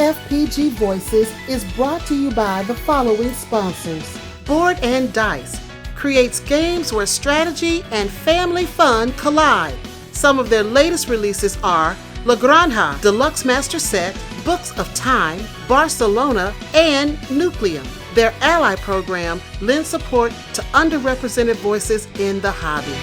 OFPG Voices is brought to you by the following sponsors. Board&Dice creates games where strategy and family fun collide. Some of their latest releases are La Granja Deluxe Master Set, Books of Time, Barcelona, and Nucleum. Their ally program lends support to underrepresented voices in the hobby.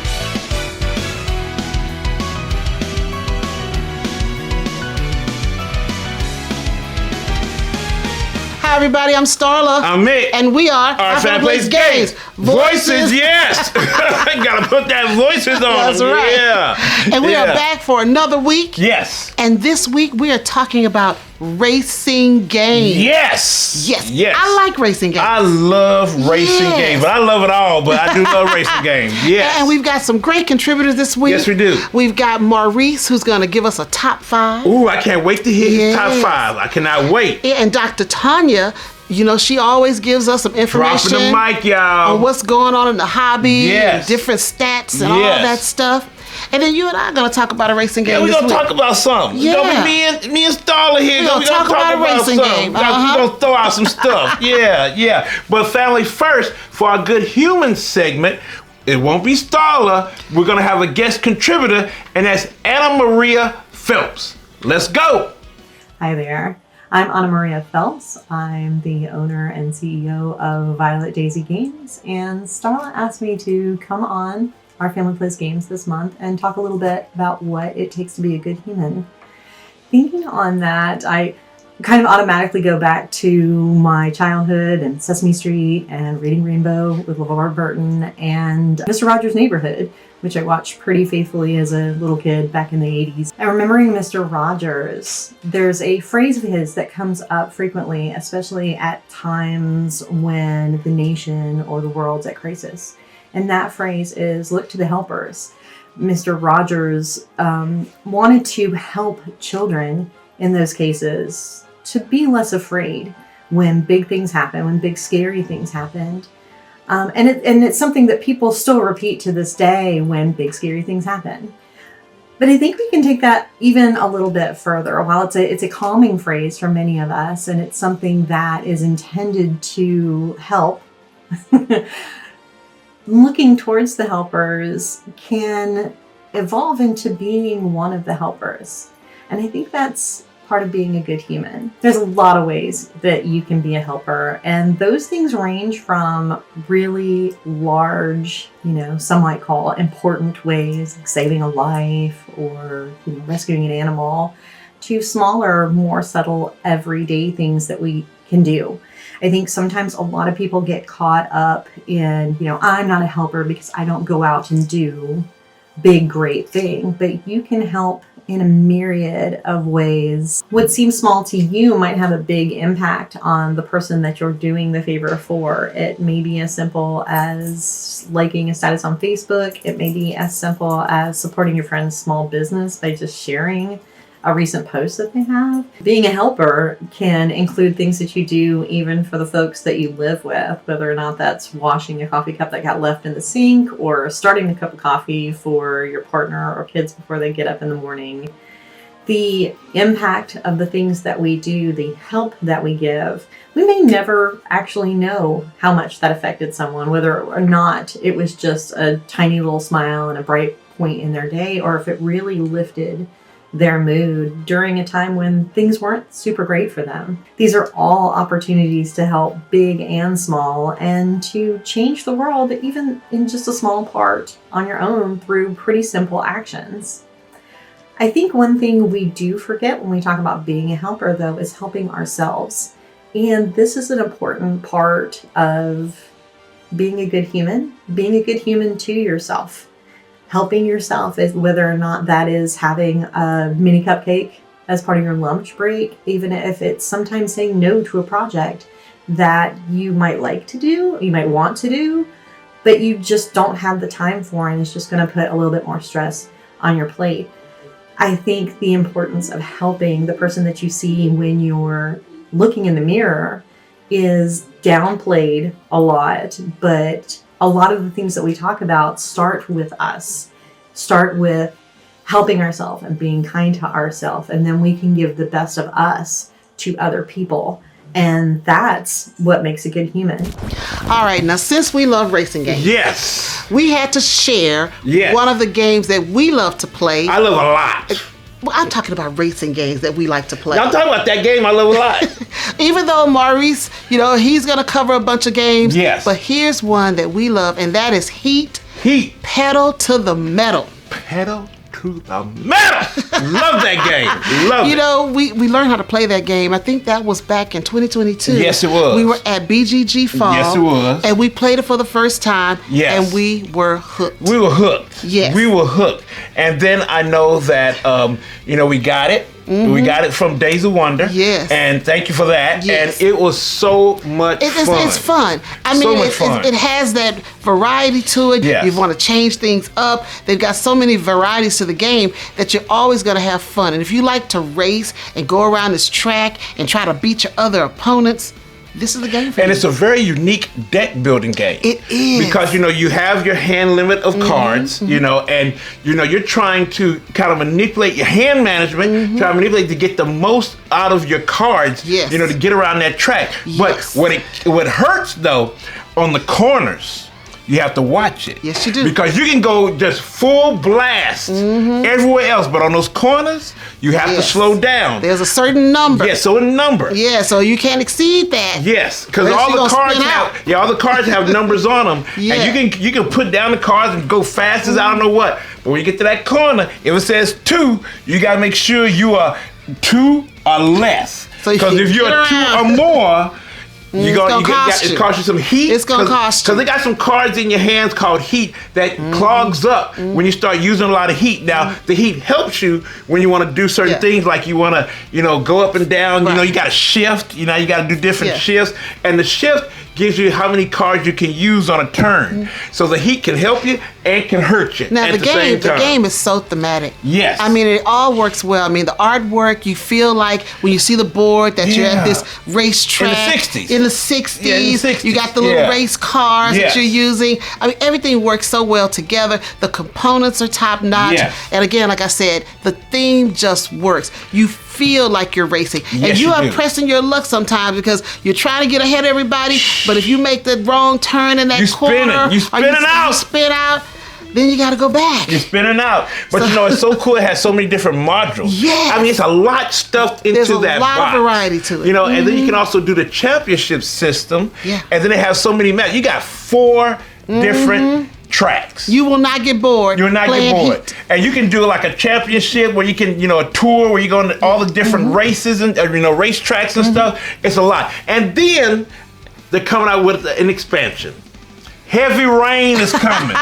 Hi everybody, I'm Starla. I'm Mik. And we are Our Family Plays Games. Voices, yes. Gotta put that voices on. That's them. right. Yeah. And we are back for another week. Yes. And this week we are talking about racing games. Yes. Yes. I like racing games. I love racing games, but I love it all, but I do love racing games. Yes. And we've got some great contributors this week. Yes, we do. We've got Maurice, who's going to give us a top 5. Ooh, I can't wait to hear his top 5. I cannot wait. Yeah, and Dr. Tanya, you know, she always gives us some information. Dropping the mic, y'all. On what's going on in the hobby. Yes. And different stats and all that stuff. And then you and I are going to talk about a racing game. Yeah, we're going to talk about something. Yeah. Gonna be me and Starla here. We're going to talk about a racing game. We're going to throw out some stuff. Yeah. But family first, for our Good Humans segment, it won't be Starla. We're going to have a guest contributor, and that's AnnaMaria Phelps. Let's go. Hi there. I'm AnnaMaria Phelps. I'm the owner and CEO of Violet Daisy Games, and Starla asked me to come on Our Family Plays Games this month and talk a little bit about what it takes to be a good human. Thinking on that, I kind of automatically go back to my childhood and Sesame Street and Reading Rainbow with LeVar Burton and Mr. Rogers' Neighborhood, which I watched pretty faithfully as a little kid back in the 80s. And remembering Mr. Rogers, there's a phrase of his that comes up frequently, especially at times when the nation or the world's at crisis. And that phrase is, look to the helpers. Mr. Rogers wanted to help children in those cases to be less afraid when big things happen, when big scary things happened. And it's something that people still repeat to this day when big scary things happen. But I think we can take that even a little bit further. While it's a calming phrase for many of us, and it's something that is intended to help, looking towards the helpers can evolve into being one of the helpers. And I think that's part of being a good human. There's a lot of ways that you can be a helper, and those things range from really large, some might call important ways, like saving a life or rescuing an animal, to smaller, more subtle, everyday things that we can do. I think sometimes a lot of people get caught up in, I'm not a helper because I don't go out and do big, great thing, but you can help in a myriad of ways. What seems small to you might have a big impact on the person that you're doing the favor for. It may be as simple as liking a status on Facebook. It may be as simple as supporting your friend's small business by just sharing a recent post that they have. Being a helper can include things that you do even for the folks that you live with, whether or not that's washing a coffee cup that got left in the sink or starting a cup of coffee for your partner or kids before they get up in the morning. The impact of the things that we do, the help that we give, we may never actually know how much that affected someone, whether or not it was just a tiny little smile and a bright point in their day, or if it really lifted their mood during a time when things weren't super great for them. These are all opportunities to help big and small and to change the world, even in just a small part on your own through pretty simple actions. I think one thing we do forget when we talk about being a helper, though, is helping ourselves. And this is an important part of being a good human to yourself. Helping yourself, whether or not that is having a mini cupcake as part of your lunch break, even if it's sometimes saying no to a project that you might like to do, you might want to do, but you just don't have the time for, and it's just going to put a little bit more stress on your plate. I think the importance of helping the person that you see when you're looking in the mirror is downplayed a lot, but a lot of the things that we talk about start with us, start with helping ourselves and being kind to ourselves, and then we can give the best of us to other people. And that's what makes a good human. All right, now since we love racing games, Yes. we had to share Yes. one of the games that we love to play. I love a lot. Well, I'm talking about racing games that we like to play. I'm talking about that game I love a lot. Even though Maurice, he's going to cover a bunch of games. Yes. But here's one that we love, and that is Heat. Heat. Pedal to the Metal. Pedal to the metal. Love that game. Love it. We learned how to play that game. I think that was back in 2022. Yes, it was. We were at BGG Fall. Yes, it was. And we played it for the first time. Yes. And we were hooked. We were hooked. Yes. We were hooked. And then I know that, we got it. Mm-hmm. We got it from Days of Wonder. Yes. And thank you for that. Yes. And it was so much fun. It's fun. It has that variety to it. Yes. You want to change things up. They've got so many varieties to the game that you're always going to have fun. And if you like to race and go around this track and try to beat your other opponents, this is the game for you. And it's a very unique deck building game. It is. Because, you have your hand limit of cards, and, you're trying to kind of manipulate your hand management, try to manipulate to get the most out of your cards, Yes. To get around that track. Yes. But what hurts, though, on the corners, you have to watch it. Yes, you do. Because you can go just full blast everywhere else, but on those corners, you have to slow down. There's a certain number. Yeah, so a number. Yeah, so you can't exceed that. Yes, because Unless all you the gonna cards spin have out. all the cards have numbers on them, Yeah. and you can put down the cards and go fast as I don't know what. But when you get to that corner, if it says 2, you gotta make sure you are 2 or less. So you Because if get you're 2 or around. more, It's gonna cost you. It costs you some heat. It's gonna cost you. Because they got some cards in your hands called heat that clogs up when you start using a lot of heat. Now, the heat helps you when you want to do certain things, like you want to, go up and down. Right. You got to shift. You got to do different Yeah. shifts. And the shift gives you how many cards you can use on a turn. So the heat can help you and can hurt you Now at the same time. game is so thematic. Yes. It all works well. The artwork, you feel like when you see the board that you're at this racetrack. In the 60s. In the 60s. Yeah, in the 60s. You got the little race cars Yes. that you're using. Everything works so well together. The components are top notch. Yes. And again, like I said, the theme just works. You feel like you're racing. Yes, and you you are do. pressing your luck sometimes because you're trying to get ahead of everybody, but if you make the wrong turn in that You spin it. corner, You or spin it out. You spin out, then you got to go back. You're spinning out. But it's so cool. It has so many different modules. Yes. It's a lot stuffed into There's a that lot box. of variety to it. And then you can also do the championship system. Yeah. And then they have so many maps. You got 4 different tracks. You will not get bored. You will not get playing bored. Heat. And you can do like a championship where you can, a tour where you go on all the different races and, racetracks and stuff. It's a lot. And then they're coming out with an expansion. Heavy Rain is coming.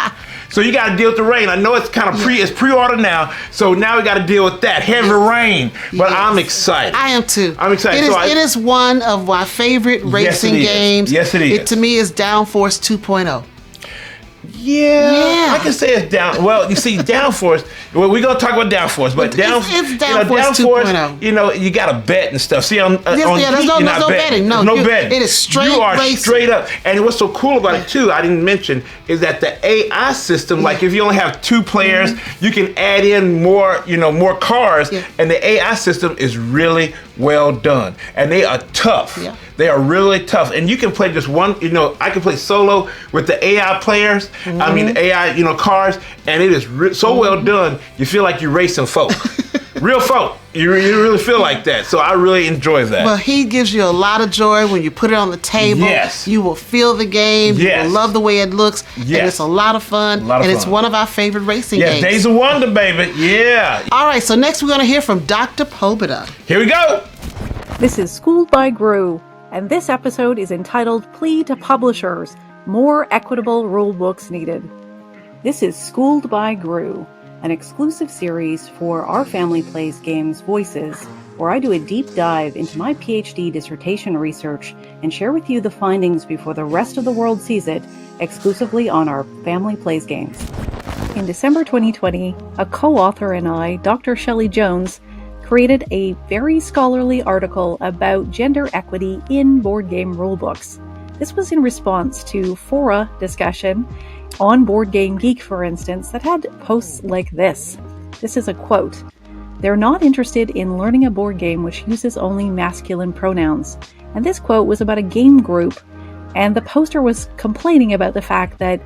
So you got to deal with the rain. I know it's kind of it's pre-order now, so now we got to deal with that heavy rain. But Yes. I'm excited. I am too. I'm excited. It is one of my favorite racing it is. games. Yes, it is. It to me is Downforce 2.0. Yeah, I can say it's down. Well, you see, Downforce. Well, we're gonna talk about Downforce, but It's Downforce 2.0. You got to bet and stuff. See, on there's Heat, no you're not betting. No, no betting. It is straight You are racing. straight up. And what's so cool about it too, I didn't mention, is that the AI system. Like if you only have 2 players, you can add in more, more cars, and the AI system is really well done. And they are tough. Yeah. They are really tough, and you can play just one. I can play solo with the AI players. The AI, cars, and it is so well done. You feel like you're racing folk, real folk. You really feel like that. So I really enjoy that. Well, Heat gives you a lot of joy when you put it on the table. Yes. You will feel the game. Yes. You will love the way it looks. Yes. And it's a lot of fun. It's one of our favorite racing games. Days of Wonder, baby. Yeah. All right, so next we're going to hear from Dr. Pobuda. Here we go. This is Schooled by Gru, and this episode is entitled Plea to Publishers, More Equitable Rule Books Needed. This is Schooled by Gru, an exclusive series for Our Family Plays Games Voices, where I do a deep dive into my PhD dissertation research and share with you the findings before the rest of the world sees it, exclusively on Our Family Plays Games. In December 2020, a co-author and I, Dr. Shelley Jones, created a very scholarly article about gender equity in board game rulebooks. This was in response to fora discussion on Board Game Geek, for instance, that had posts like this. This is a quote. They're not interested in learning a board game which uses only masculine pronouns. And this quote was about a game group, and the poster was complaining about the fact that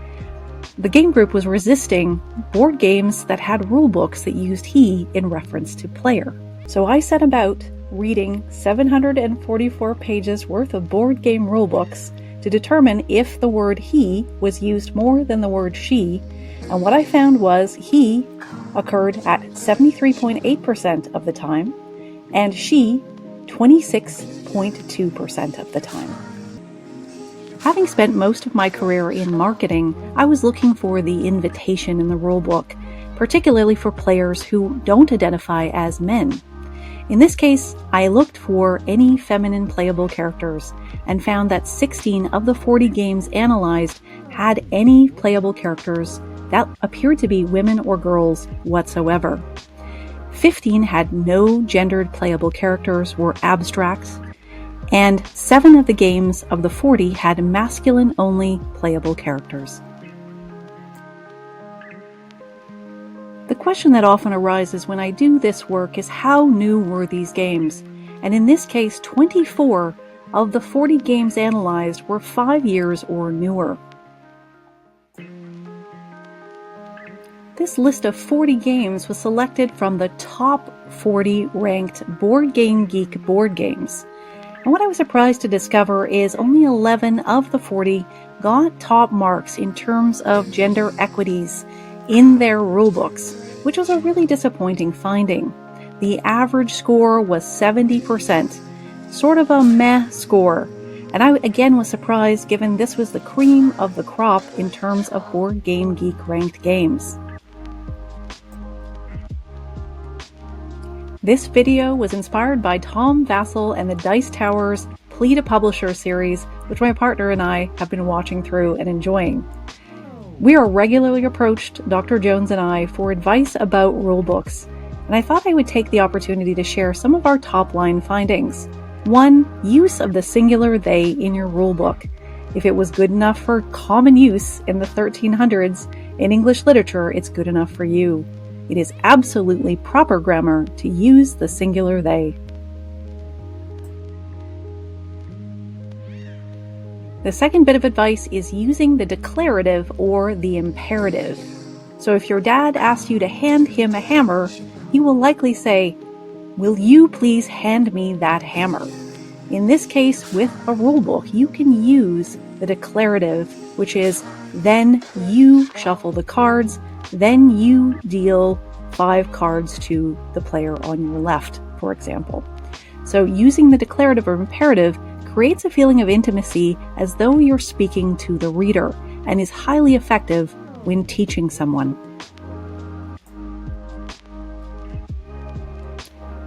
the game group was resisting board games that had rule books that used he in reference to player. So I set about reading 744 pages worth of board game rulebooks to determine if the word he was used more than the word she, and what I found was he occurred at 73.8% of the time, and she 26.2% of the time. Having spent most of my career in marketing, I was looking for the invitation in the rulebook, particularly for players who don't identify as men. In this case, I looked for any feminine playable characters and found that 16 of the 40 games analyzed had any playable characters that appeared to be women or girls whatsoever. 15 had no gendered playable characters, were abstracts, and 7 of the games of the 40 had masculine-only playable characters. The question that often arises when I do this work is how new were these games? And in this case, 24 of the 40 games analyzed were 5 years or newer. This list of 40 games was selected from the top 40 ranked Board Game Geek board games. And what I was surprised to discover is only 11 of the 40 got top marks in terms of gender equities in their rulebooks, which was a really disappointing finding. The average score was 70%, sort of a meh score. And I again was surprised given this was the cream of the crop in terms of Board Game Geek ranked games. This video was inspired by Tom Vasel and the Dice Tower's Plea to Publisher series, which my partner and I have been watching through and enjoying. We are regularly approached, Dr. Jones and I, for advice about rulebooks, and I thought I would take the opportunity to share some of our top-line findings. 1. Use of the singular they in your rulebook. If it was good enough for common use in the 1300s, in English literature, it's good enough for you. It is absolutely proper grammar to use the singular they. The second bit of advice is using the declarative or the imperative. So if your dad asks you to hand him a hammer, he will likely say, "Will you please hand me that hammer?" In this case, with a rulebook, you can use the declarative, which is, then you shuffle the cards, then you deal 5 cards to the player on your left, for example. So using the declarative or imperative creates a feeling of intimacy as though you're speaking to the reader and is highly effective when teaching someone.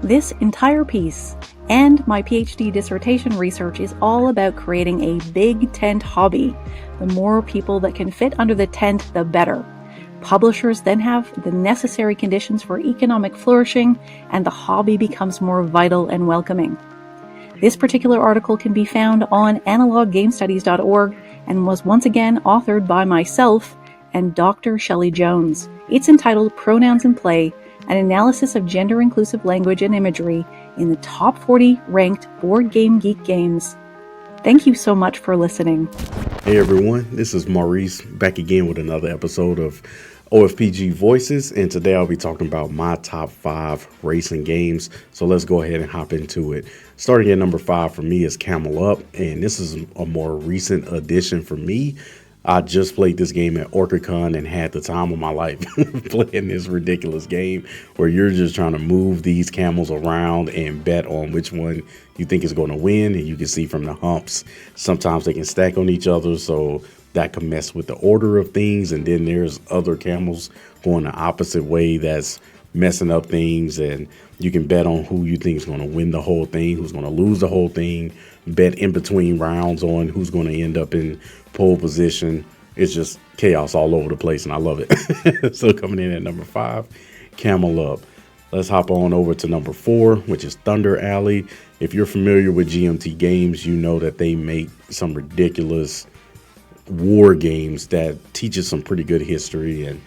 This entire piece and my PhD dissertation research is all about creating a big tent hobby. The more people that can fit under the tent, the better. Publishers then have the necessary conditions for economic flourishing, and the hobby becomes more vital and welcoming. This particular article can be found on analoggamestudies.org and was once again authored by myself and Dr. Shelley Jones. It's entitled Pronouns in Play, an analysis of gender-inclusive language and imagery in the top 40 ranked Board Game Geek games. Thank you so much for listening. Hey everyone, this is Maurice back again with another episode of OFPG Voices, and today I'll be talking about my top 5 racing games. So let's go ahead and hop into it. Starting at number 5 for me is Camel Up, and this is a more recent addition for me. I just played this game at OrcaCon and had the time of my life playing this ridiculous game where you're just trying to move these camels around and bet on which one you think is going to win. And you can see from the humps, sometimes they can stack on each other, so that can mess with the order of things. And then there's other camels going the opposite way that's messing up things. And you can bet on who you think is going to win the whole thing, who's going to lose the whole thing, bet in between rounds on who's going to end up in pole position. It's just chaos all over the place, and I love it. So coming in at number 5, Camel Up. Let's hop on over to number 4, which is Thunder Alley. If you're familiar with GMT games, you know that they make some ridiculous war games that teaches some pretty good history and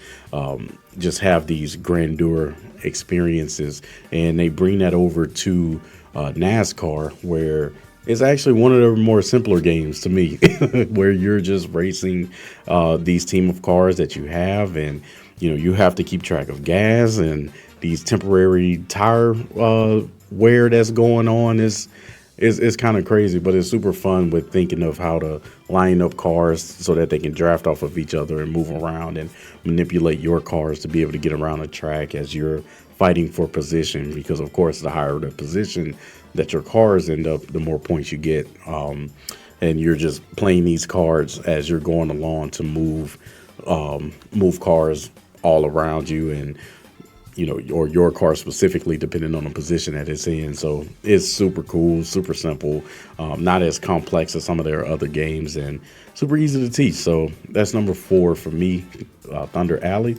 just have these grandeur experiences. And they bring that over to NASCAR, where it's actually one of the more simpler games to me, where you're just racing these team of cars that you have, and you have to keep track of gas, and these temporary tire wear that's going on is kind of crazy, but it's super fun with thinking of how to line up cars so that they can draft off of each other and move around and manipulate your cars to be able to get around the track as you're fighting for position, because of course the higher the position that your cars end up, the more points you get, and you're just playing these cards as you're going along to move cars all around you, and or your car specifically, depending on the position that it's in. So it's super cool, super simple, not as complex as some of their other games, and super easy to teach. So that's number 4 for me, Thunder Alley.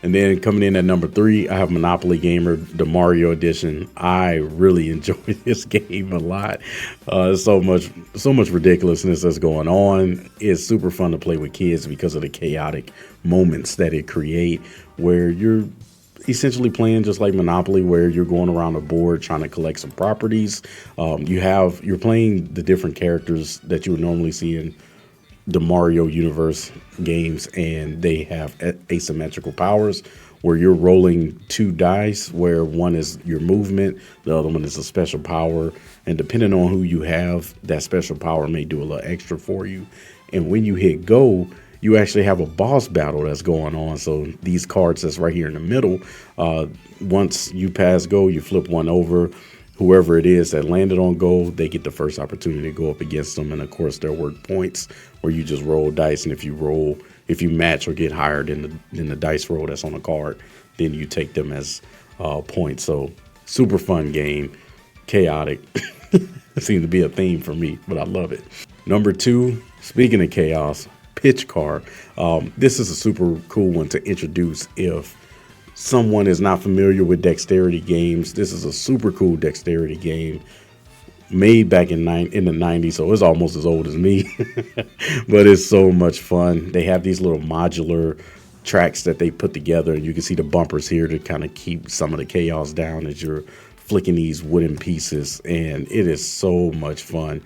And then coming in at number 3, I have Monopoly Gamer, the Mario Edition. I really enjoy this game a lot. So much ridiculousness that's going on. It's super fun to play with kids because of the chaotic moments that it create, where you're essentially playing just like Monopoly, where you're going around a board trying to collect some properties. You're playing the different characters that you would normally see in the Mario universe games, and they have asymmetrical powers where you're rolling 2 dice, where one is your movement, the other one is a special power, and depending on who you have, that special power may do a little extra for you. And when you hit go, you actually have a boss battle that's going on. So these cards that's right here in the middle, once you pass go, you flip one over. Whoever it is that landed on go, they get the first opportunity to go up against them. And of course, they're worth points, where you just roll dice. And if you match or get higher than the dice roll that's on the card, then you take them as points. So super fun game, chaotic. It seems to be a theme for me, but I love it. Number 2, speaking of chaos, Pitch Car. This is a super cool one to introduce if someone is not familiar with dexterity games. This is a super cool dexterity game made back in the 90s, so it's almost as old as me. But it's so much fun. They have these little modular tracks that they put together, and you can see the bumpers here to kind of keep some of the chaos down as you're flicking these wooden pieces, and it is so much fun.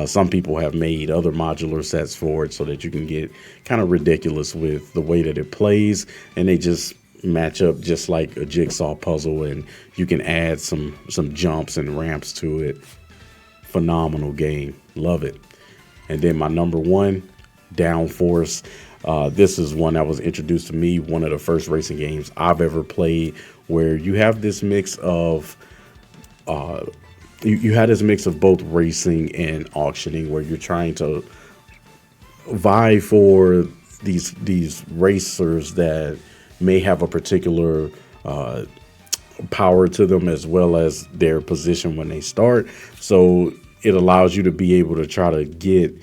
Some people have made other modular sets for it so that you can get kind of ridiculous with the way that it plays, and they just match up just like a jigsaw puzzle, and you can add some jumps and ramps to it. Phenomenal game, love it. And then my number 1, Downforce. This is one that was introduced to me, one of the first racing games I've ever played, where you have this mix of you had this mix of both racing and auctioning, where you're trying to vie for these racers that may have a particular power to them, as well as their position when they start. So it allows you to be able to try to get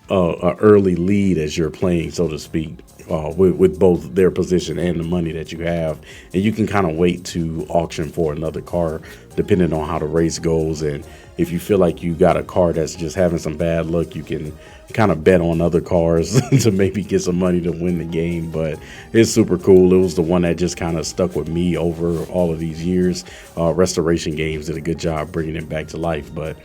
a early lead as you're playing, so to speak, with both their position and the money that you have. And you can kind of wait to auction for another car depending on how the race goes. And if you feel like you got a car that's just having some bad luck, you can kind of bet on other cars to maybe get some money to win the game. But it's super cool. It was the one that just kind of stuck with me over all of these years. Restoration Games did a good job bringing it back to life. But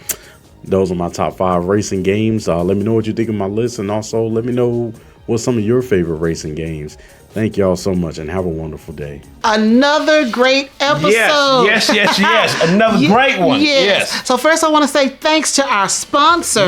those are my top 5 racing games. Let me know what you think of my list, and also let me know what's some of your favorite racing games. Thank y'all so much, and have a wonderful day. Another great episode. Yes. Another great one. Yes. So first I want to say thanks to our sponsor,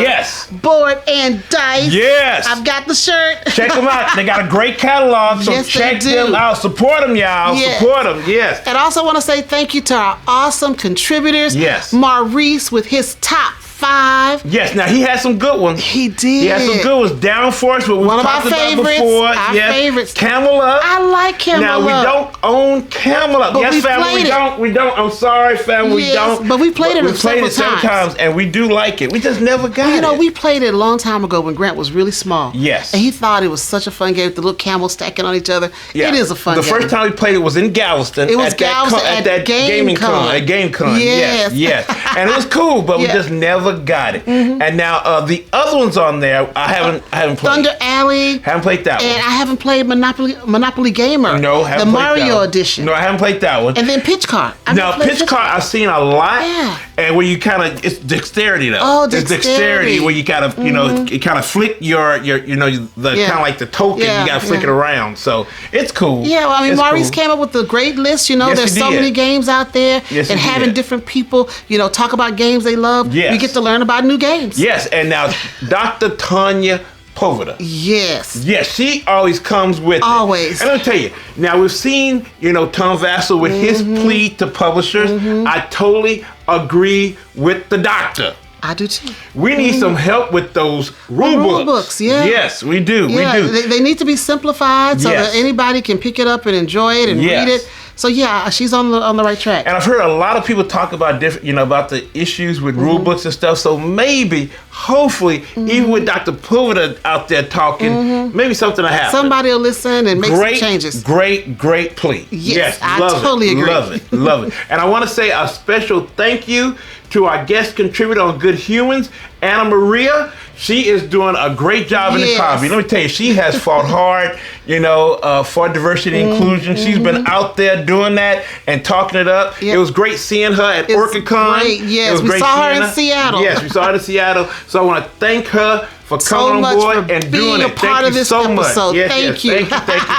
Board&Dice. Yes. I've got the shirt. Check them out. They got a great catalog, so yes, check them out. Support them, y'all. Yes. Support them. Yes. And I also want to say thank you to our awesome contributors. Yes. Maurice with his top 5. Yes, now he had some good ones. He did. He had some good ones. Downforce, what we One of talked our about favorites. before. Our favorites. Camel Up. I like Camel Now, Up. we don't own Camel Up. But yes, we family, played we don't. I'm sorry, family, we Yes, don't. but we played it several times, and we do like it. We just never got it. We played it a long time ago when Grant was really small. Yes. And he thought it was such a fun game with the little camels stacking on each other. Yeah. It is a fun game. The first time we played it was in Galveston. It was Galveston at that gaming con. At GameCon. Yes. Yes. And it was cool, but we just never never got it. And now the other ones on there, I haven't played. Thunder Alley. Haven't played that And one. I haven't played Monopoly Gamer. No, haven't the played that Mario one. edition. No, I haven't played that one. And then Pitch Car. Now, Pitch Car, I've seen a lot. Yeah. And where you kind of, it's dexterity though. Oh, It's dexterity. where you kind of, you know, you kind of flick your the kind of like the token, Yeah, you got to flick it around. So it's cool. Yeah, well, I mean, It's Maurice cool. came up with a great list. You know, Yes, there's he so did. many games out there, Yes, and he having did. different people, you know, talk about games they love. Yes. We get to learn about new games. Yes, and now Dr. Tanya Pobuda. Yes. Yes, she always comes with it. Always. And I'll tell you, now we've seen, you know, Tom Vassell with his plea to publishers. I totally agree with the doctor. I do too. We need some help with those rule books. Yeah. Yes, we do. Yeah, We do. they need to be simplified so Yes. that anybody can pick it up and enjoy it and Yes. read it. So yeah, she's on the right track. And I've heard a lot of people talk about different, you know, about the issues with rule books and stuff. So maybe, hopefully, even with Dr. Pobuda out there talking, maybe something will happen. Somebody will listen and make some changes. Great plea. Yes, I love totally it. agree. Love it. Love it. And I want to say a special thank you to our guest contributor on Good Humans, AnnaMaria. She is doing a great job in the Yes. comedy. Let me tell you, she has fought hard, you know, for diversity and inclusion. She's been out there doing that and talking it up. Yep. It was great seeing her at It's OrcaCon. great. Yes, It was we great saw her seeing in Seattle. Yes, we saw her in Seattle. So I want to thank her for So coming on much board for and being doing a it. part Thank of you this so much. episode. Yes, Thank yes. you.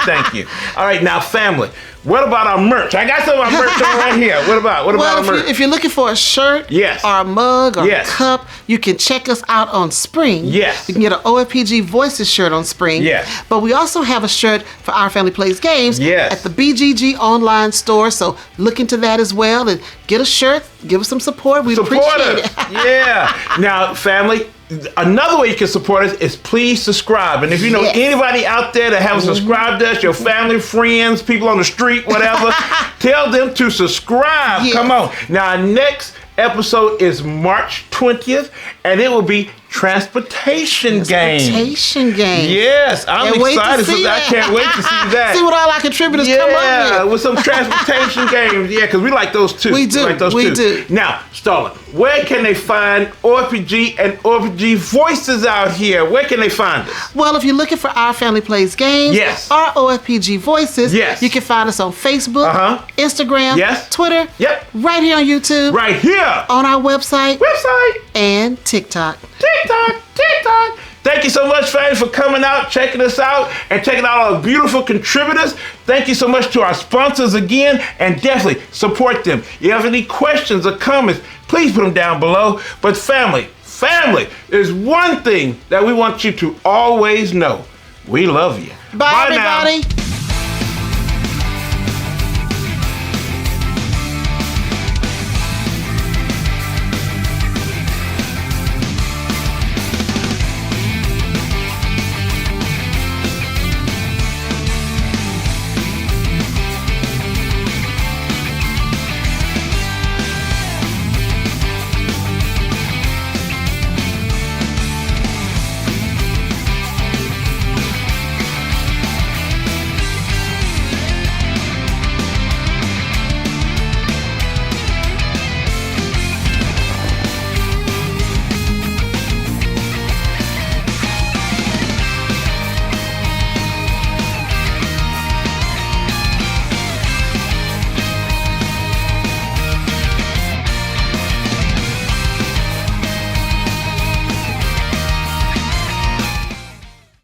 Thank you. All right, now family. What about our merch? I got some of our merch on right here. What about our Well, merch? if you're looking for a shirt Yes. or a mug or Yes. a cup, you can check us out on Spring. Yes. You can get an OFPG Voices shirt on Spring. Yes. But we also have a shirt for Our Family Plays Games Yes. at the BGG online store. So look into that as well and get a shirt. Give us some support. We'd Support appreciate us. it. Yeah. Now, family, another way you can support us is please subscribe. And if you know Yes. anybody out there that haven't subscribed to us, your family, friends, people on the street, whatever, tell them to subscribe. Yes. Come on. Now, our next episode is March 20th, and it will be transportation games. Transportation games. Yes, I'm Can't wait to excited for see that. I can't wait to see that. See what all our contributors come Yeah, up with. with some transportation games. Yeah, because we like those too. We do, like those we too. do. Now, Starla, where can they find OFPG and OFPG Voices out here? Where can they find us? Well, if you're looking for Our Family Plays Games Yes. or OFPG Voices, Yes. you can find us on Facebook, Uh-huh. Instagram, Yes. Twitter, Yep. right here on YouTube, Right here. on our website, Website. and TikTok. TikTok. Thank you so much, fans, for coming out, checking us out, and checking out our beautiful contributors. Thank you so much to our sponsors again, and definitely support them. If you have any questions or comments, please put them down below. But family, there's one thing that we want you to always know. We love you. Bye now. everybody.